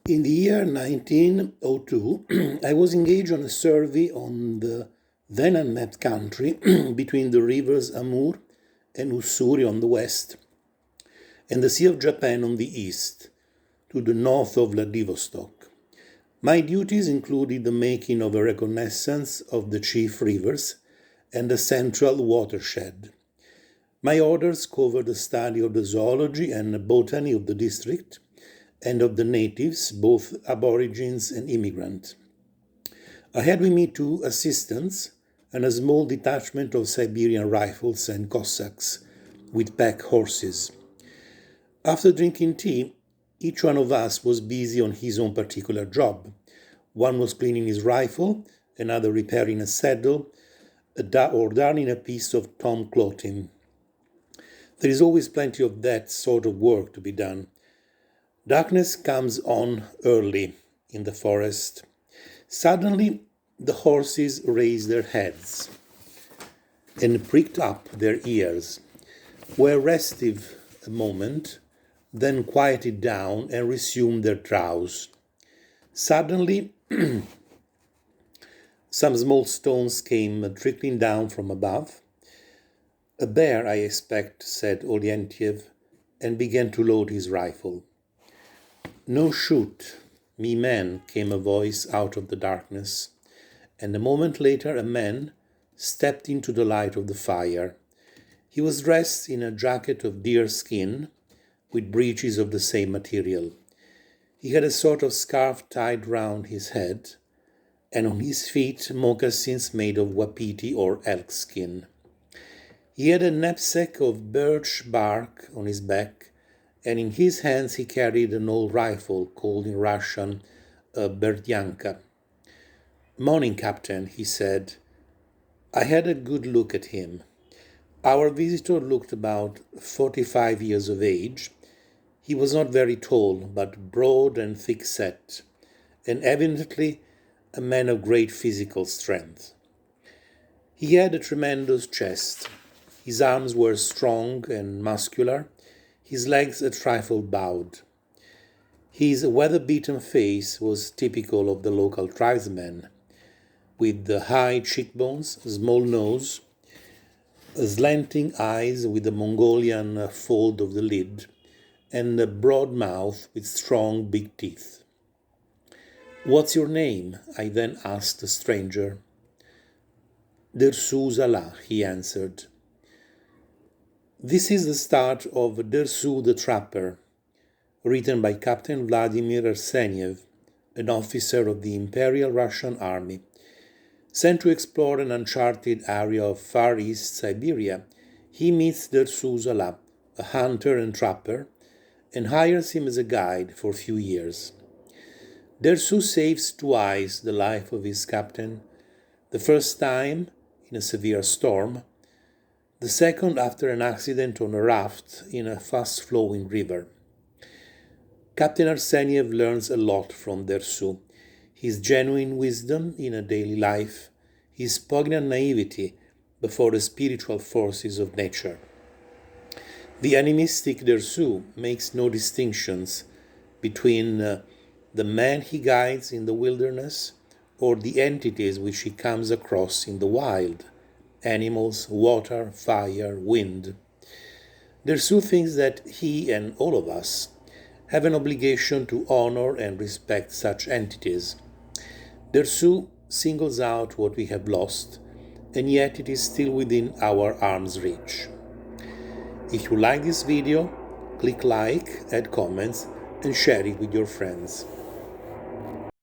In the year 1902, I was engaged on a survey on the then unmapped country between the rivers Amur and Ussuri on the west and the Sea of Japan on the east, to the north of Vladivostok. My duties included the making of a reconnaissance of the chief rivers and the central watershed. My orders covered the study of the zoology and botany of the district and of the natives, both aborigines and immigrant. I had with me 2 assistants and a small detachment of Siberian rifles and Cossacks with pack horses. After drinking tea, each one of us was busy on his own particular job. One was cleaning his rifle, another repairing a saddle, or darning a piece of torn clothing. There is always plenty of that sort of work to be done. Darkness comes on early in the forest. Suddenly, the horses raised their heads and pricked up their ears, were restive a moment, then quieted down and resumed their drowse. Suddenly, some small stones came trickling down from above. "A bear, I expect," said Arseniev, and began to load his rifle. "No shoot, me man," came a voice out of the darkness, and a moment later a man stepped into the light of the fire. He was dressed in a jacket of deer skin, with breeches of the same material. He had a sort of scarf tied round his head, and on his feet moccasins made of wapiti or elk skin. He had a knapsack of birch bark on his back, and in his hands he carried an old rifle called in Russian a berdyanka. "Morning, Captain," he said. I had a good look at him. Our visitor looked about 45 years of age. He was not very tall, but broad and thick-set, and evidently a man of great physical strength. He had a tremendous chest. His arms were strong and muscular, his legs a trifle bowed. His weather-beaten face was typical of the local tribesmen, with the high cheekbones, small nose, slanting eyes with the Mongolian fold of the lid, and a broad mouth with strong big teeth. "What's your name?" I then asked the stranger. "Dersu Uzala," he answered. This is the start of Dersu the Trapper, written by Captain Vladimir Arseniev, an officer of the Imperial Russian army. Sent to explore an uncharted area of Far East Siberia, he meets Dersu Uzala, a hunter and trapper, and hires him as a guide for a few years. Dersu saves twice the life of his captain, the first time in a severe storm, the second after an accident on a raft in a fast-flowing river. Captain Arseniev learns a lot from Dersu: his genuine wisdom in a daily life, his poignant naivety before the spiritual forces of nature. The animistic Dersu makes no distinctions between the man he guides in the wilderness or the entities which he comes across in the wild: animals, water, fire, wind. Dersu thinks that he and all of us have an obligation to honor and respect such entities. Dersu singles out what we have lost, and yet it is still within our arm's reach. If you like this video, click like, add comments, and share it with your friends.